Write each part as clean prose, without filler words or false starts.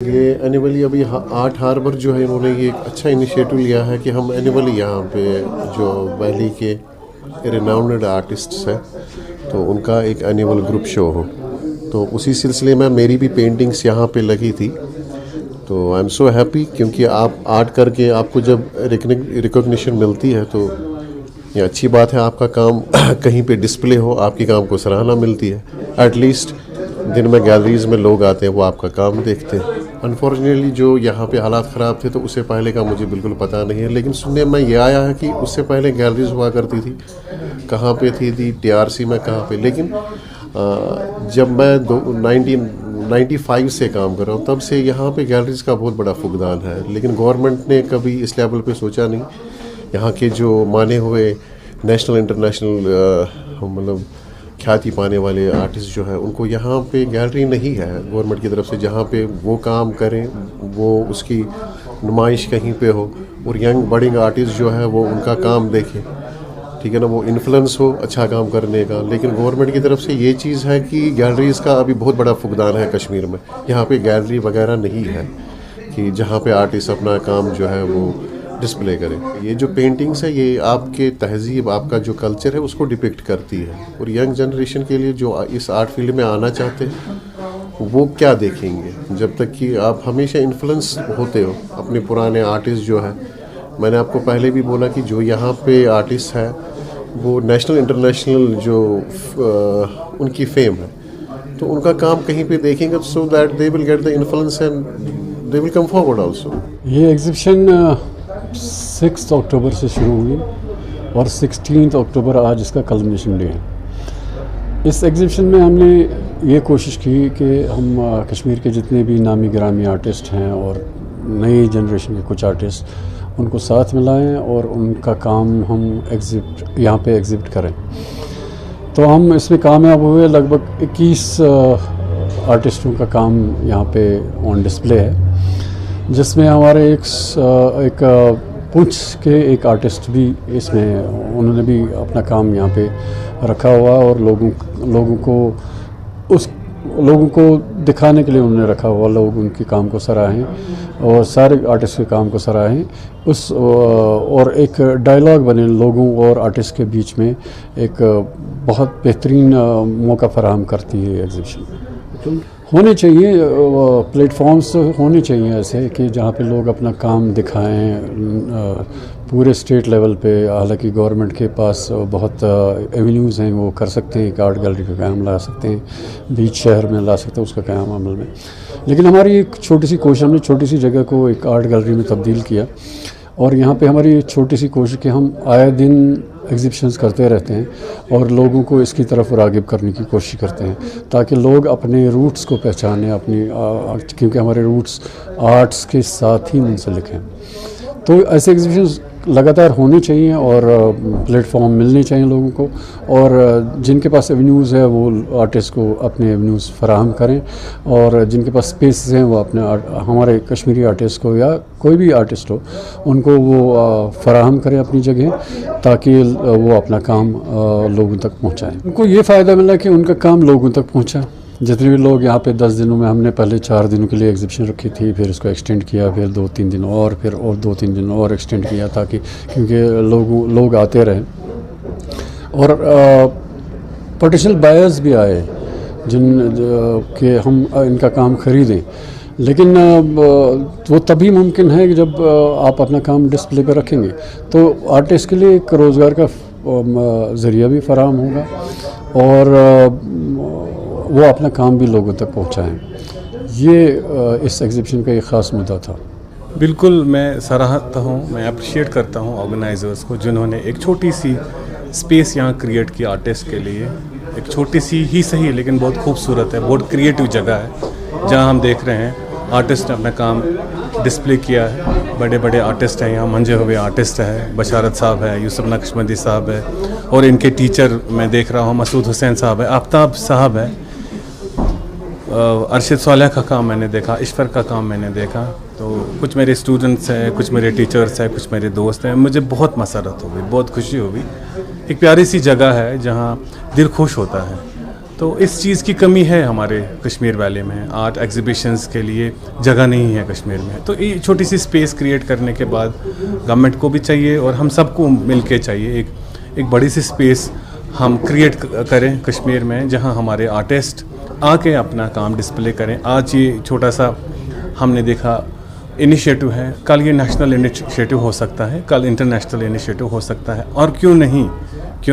ये एनिमली अभी art harbour जो है, इन्होंने ये एक अच्छा इनिशिएटिव लिया है कि हम एनिमली यहाँ पे जो वैली के रिनाउंड आर्टिस्ट्स हैं तो उनका एक एनुअल ग्रुप शो हो। तो उसी सिलसिले में मेरी भी पेंटिंग्स यहाँ पे लगी थी। तो आई एम सो हैप्पी, क्योंकि आप आर्ट करके आपको जब रिकॉग्निशन मिलती है तो ये अच्छी बात है। आपका काम कहीं पे डिस्प्ले हो, आपके काम को सराहना मिलती है। एटलीस्ट दिन में गैलरीज में लोग आते हैं, वो आपका काम देखते हैं। अनफॉर्चुनेटली जो यहाँ पे हालात ख़राब थे तो उससे पहले का मुझे बिल्कुल पता नहीं है, लेकिन सुनने में ये आया है कि उससे पहले गैलरीज हुआ करती थी। कहाँ पे थी TRC में कहाँ पे, लेकिन जब मैं 1995 से काम कर रहा हूँ तब से यहाँ पे गैलरीज का बहुत बड़ा फुकदान है। लेकिन गवर्नमेंट ने कभी इस लेवल पे सोचा नहीं। यहाँ के जो माने हुए नेशनल इंटरनेशनल मतलब ख्याति पाने वाले आर्टिस्ट जो है, उनको यहाँ पे गैलरी नहीं है गवर्नमेंट की तरफ से जहाँ पे वो काम करें, वो उसकी नुमाइश कहीं पे हो और यंग बडिंग आर्टिस्ट जो है वो उनका काम देखें, ठीक है ना, वो इन्फ्लुएंस हो अच्छा काम करने का। लेकिन गवर्नमेंट की तरफ से ये चीज़ है कि गैलरीज़ का अभी बहुत बड़ा फुकदान है कश्मीर में। यहाँ पे गैलरी वगैरह नहीं है कि जहाँ पे आर्टिस्ट अपना काम जो है वो डिस्प्ले करें। ये जो पेंटिंग्स है ये आपके तहजीब, आपका जो कल्चर है उसको डिपिक्ट करती है। और यंग जनरेशन के लिए जो इस आर्ट फील्ड में आना चाहते हैं वो क्या देखेंगे, जब तक कि आप हमेशा इन्फ्लुएंस होते हो अपने पुराने आर्टिस्ट जो है। मैंने आपको पहले भी बोला कि जो यहाँ पे आर्टिस्ट है वो नेशनल इंटरनेशनल जो उनकी फेम है, तो उनका काम कहीं पे देखेंगे so that they will get the influence and they will come forward also. ये एग्जीबिशन 6 अक्टूबर से शुरू हुई और 16 अक्टूबर आज इसका कल्मिनेशन डे है। इस एग्जीबिशन में हमने ये कोशिश की कि हम कश्मीर के जितने भी नामी गिरामी आर्टिस्ट हैं और नई जनरेशन के कुछ आर्टिस्ट उनको साथ मिलाएं और उनका काम हम यहाँ पे एग्जिबिट करें। तो हम इसमें कामयाब हुए। लगभग 21 आर्टिस्टों का काम यहाँ पे ऑन डिस्प्ले है, जिसमें हमारे एक पुंछ के एक आर्टिस्ट भी इसमें उन्होंने भी अपना काम यहाँ पे रखा हुआ और लोगों को दिखाने के लिए उन्होंने रखा हुआ। लोग उनके काम को सराहें और सारे आर्टिस्ट के काम को सराहें और एक डायलॉग बने लोगों और आर्टिस्ट के बीच में, एक बहुत बेहतरीन मौका फराहम करती है एग्जीबिशन। होने चाहिए प्लेटफॉर्म्स होने चाहिए ऐसे कि जहाँ पे लोग अपना काम दिखाएं पूरे स्टेट लेवल पे। हालांकि गवर्नमेंट के पास बहुत एवेन्यूज़ हैं, वो कर सकते हैं, एक आर्ट गैलरी का काम ला सकते हैं, बीच शहर में ला सकते हैं उसका काम अमल में। लेकिन हमारी एक छोटी सी कोशिश, हमने छोटी सी जगह को एक आर्ट गैलरी में तब्दील किया और यहाँ पे हमारी छोटी सी कोशिश कि हम आए दिन एग्जिबिशंस करते रहते हैं और लोगों को इसकी तरफ राग़िब करने की कोशिश करते हैं ताकि लोग अपने रूट्स को पहचानें, क्योंकि हमारे रूट्स आर्ट्स के साथ ही मुंसलिक हैं। तो ऐसे एग्जिबिशंस लगातार होने चाहिए और प्लेटफॉर्म मिलने चाहिए लोगों को, और जिनके पास एवेन्यूज़ है वो आर्टिस्ट को अपने एवेन्यूज़ फराहम करें और जिनके पास स्पेसेस हैं वो अपने हमारे कश्मीरी आर्टिस्ट को या कोई भी आर्टिस्ट हो उनको वो फराहम करें अपनी जगह, ताकि वो अपना काम लोगों तक पहुँचाएँ। उनको ये फ़ायदा मिला कि उनका काम लोगों तक पहुँचा। जितने भी लोग यहाँ पे 10 दिनों में, हमने पहले 4 दिनों के लिए एग्जीबिशन रखी थी, फिर उसको एक्सटेंड किया, फिर 2-3 दिन और, फिर और 2-3 दिन और एक्सटेंड किया, ताकि क्योंकि लोग आते रहें और पोटेंशियल बायर्स भी आए कि हम इनका काम ख़रीदें। लेकिन वो तभी मुमकिन है कि जब आप अपना काम डिस्प्ले पर रखेंगे, तो आर्टिस्ट के लिए एक रोज़गार का ज़रिया भी फराहम होगा और वो अपना काम भी लोगों तक पहुंचाएं। ये इस एग्जीबिशन का एक ख़ास मुद्दा था। बिल्कुल, मैं सराहता हूँ, मैं अप्रिशिएट करता हूँ ऑर्गेनाइज़र्स को जिन्होंने एक छोटी सी स्पेस यहाँ क्रिएट की आर्टिस्ट के लिए। एक छोटी सी ही सही लेकिन बहुत खूबसूरत है, बहुत क्रिएटिव जगह है जहाँ हम देख रहे हैं आर्टिस्ट ने अपना काम डिस्प्ले किया है। बड़े बड़े आर्टिस्ट हैं यहाँ, मंजे हुए आर्टिस्ट हैं, बशारत साहब है, यूसुफ नक्शबंदी साहब है और इनके टीचर मैं देख रहा हूँ मसूद हुसैन साहब है, आफ्ताब साहब है, अरशद सालेह का काम मैंने देखा, इशफर का काम मैंने देखा। तो कुछ मेरे स्टूडेंट्स हैं, कुछ मेरे टीचर्स हैं, कुछ मेरे दोस्त हैं। मुझे बहुत मसरत हुई, बहुत खुशी हुई। एक प्यारी सी जगह है जहाँ दिल खुश होता है तो इस चीज़ की कमी है हमारे कश्मीर वैली में। आर्ट एग्जीबिशंस के लिए जगह नहीं है कश्मीर में। तो ये छोटी सी स्पेस क्रिएट करने के बाद गवर्नमेंट को भी चाहिए और हम सबको मिल के चाहिए एक बड़ी सी स्पेस हम क्रिएट करें कश्मीर में, जहां हमारे आर्टिस्ट आके अपना काम डिस्प्ले करें। आज ये छोटा सा हमने देखा इनिशिएटिव है, कल ये नेशनल इनिशिएटिव हो सकता है, कल इंटरनेशनल इनिशिएटिव हो सकता है। और क्यों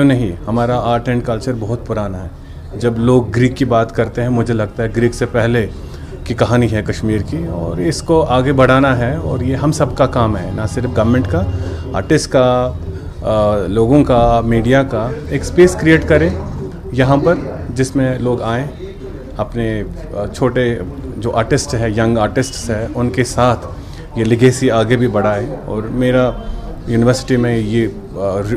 नहीं, हमारा आर्ट एंड कल्चर बहुत पुराना है। जब लोग ग्रीक की बात करते हैं, मुझे लगता है ग्रीक से पहले की कहानी है कश्मीर की, और इसको आगे बढ़ाना है। और ये हम सब का काम है, ना सिर्फ गवर्नमेंट का, आर्टिस्ट का, लोगों का, मीडिया का। एक स्पेस क्रिएट करें यहाँ पर जिसमें लोग आएँ, अपने छोटे जो आर्टिस्ट है, यंग आर्टिस्ट्स है, उनके साथ ये लेगेसी आगे भी बढ़ाए। और मेरा यूनिवर्सिटी में ये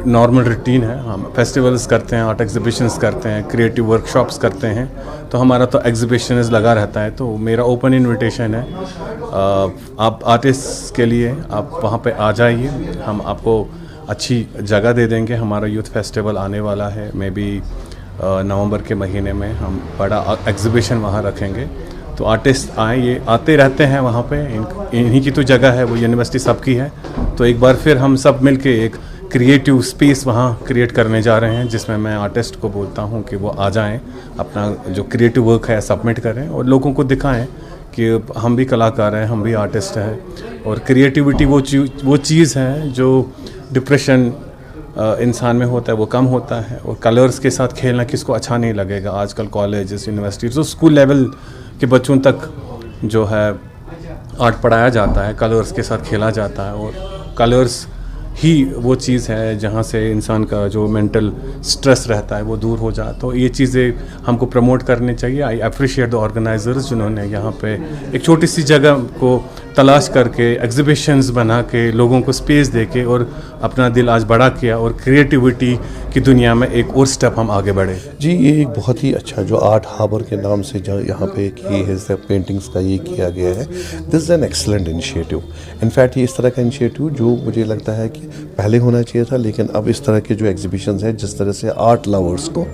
नॉर्मल रूटीन है, हम फेस्टिवल्स करते हैं, आर्ट एग्जीबिशंस करते हैं, क्रिएटिव वर्कशॉप्स करते हैं। तो हमारा तो एग्जीबिशंस लगा रहता है। तो मेरा ओपन इनविटेशन है, आप आर्टिस्ट के लिए आप वहाँ पे आ जाइए, हम आपको अच्छी जगह दे देंगे। हमारा यूथ फेस्टिवल आने वाला है, मे बी नवंबर के महीने में हम बड़ा एग्जीबिशन वहाँ रखेंगे। तो आर्टिस्ट आए, ये आते रहते हैं वहाँ पे, इन्हीं की तो जगह है, वो यूनिवर्सिटी सबकी है। तो एक बार फिर हम सब मिलके एक क्रिएटिव स्पेस वहाँ क्रिएट करने जा रहे हैं, जिसमें मैं आर्टिस्ट को बोलता हूँ कि वो आ जाएं, अपना जो क्रिएटिव वर्क है सबमिट करें और लोगों को दिखाएं कि हम भी कलाकार हैं, हम भी आर्टिस्ट हैं। और क्रिएटिविटी वो चीज़ है जो डिप्रेशन इंसान में होता है, वो कम होता है। और कलर्स के साथ खेलना किसको अच्छा नहीं लगेगा। आजकल कॉलेजेस, यूनिवर्सिटीज़, तो स्कूल लेवल के बच्चों तक जो है आर्ट पढ़ाया जाता है, कलर्स के साथ खेला जाता है। और कलर्स ही वो चीज़ है जहाँ से इंसान का जो मेंटल स्ट्रेस रहता है वो दूर हो जाए। तो ये चीज़ें हमको प्रमोट करनी चाहिए। आई अप्रिशिएट द ऑर्गेनाइजर्स जिन्होंने यहाँ पे एक छोटी सी जगह को तलाश करके एग्जीबिशंस बना के लोगों को स्पेस दे के और अपना दिल आज बड़ा किया, और क्रिएटिविटी की दुनिया में एक और स्टेप हम आगे बढ़े। जी, ये एक बहुत ही अच्छा जो आर्ट हार्बर के नाम से जो यहाँ पे की है पेंटिंग्स का ये किया गया है, this is an excellent initiative. In fact ये इस तरह का इनिशिएटिव जो मुझे लगता है कि पहले होना चाहिए था, लेकिन अब इस तरह के जो एग्जीबिशंस हैं, जिस तरह से आर्ट लवर्स को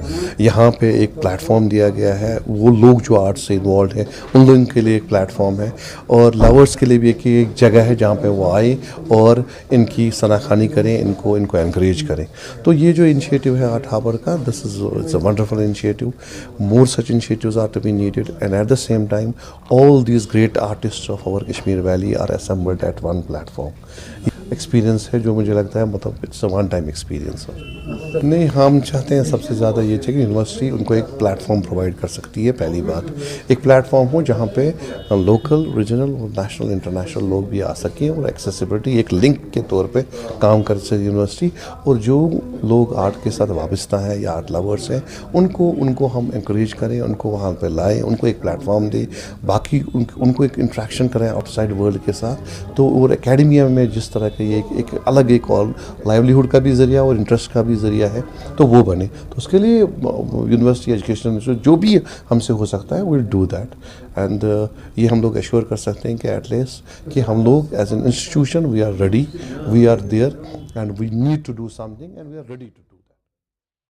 यहाँ पे एक प्लेटफॉर्म दिया गया है, वो लोग जो आर्ट से इन्वॉल्व हैं उन लोगों के लिए एक प्लेटफॉर्म है, और लवर्स के लिए भी एक जगह है जहाँ पे वो आए और इनकी सनाखानी करें, इनको एनकरेज करें। तो ये जो इनिशिएटिव है आर्ट हार्बर का, this is a wonderful initiative. More such initiatives are to be needed, and at the same time all these great artists of our Kashmir valley are assembled at one platform. Experience है जो मुझे लगता है, मतलब it's a one time experience. नहीं, हम चाहते हैं सबसे ज़्यादा ये चाहिए कि यूनिवर्सिटी उनको एक प्लेटफॉर्म प्रोवाइड कर सकती है। पहली बात, एक प्लेटफॉर्म हो जहाँ पे लोकल, रीजनल और नेशनल, इंटरनेशनल लोग भी आ सकें, और एक्सेसिबिलिटी एक लिंक के तौर पे काम कर सके यूनिवर्सिटी। और जो लोग आर्ट के साथ वाबस्ता हैं या आर्ट लवर्स हैं, उनको हम इंकरेज करें, उनको वहाँ पर लाएँ, उनको एक प्लेटफॉर्म दें, बाकी उनको एक इंट्रैक्शन करें आउटसाइड वर्ल्ड के साथ। तो और एकेडमिया में जिस तरह के ये एक अलग एक और लाइवलीहुड का भी ज़रिया और इंटरेस्ट का भी ज़रिया है, तो वो बने। तो उसके लिए यूनिवर्सिटी एजुकेशन जो भी हमसे हो सकता है, विल डू दैट। एंड ये हम लोग एश्योर कर सकते हैं कि एटलीस्ट कि हम लोग as an institution we are ready, we are there, and we need to do something, and we are ready to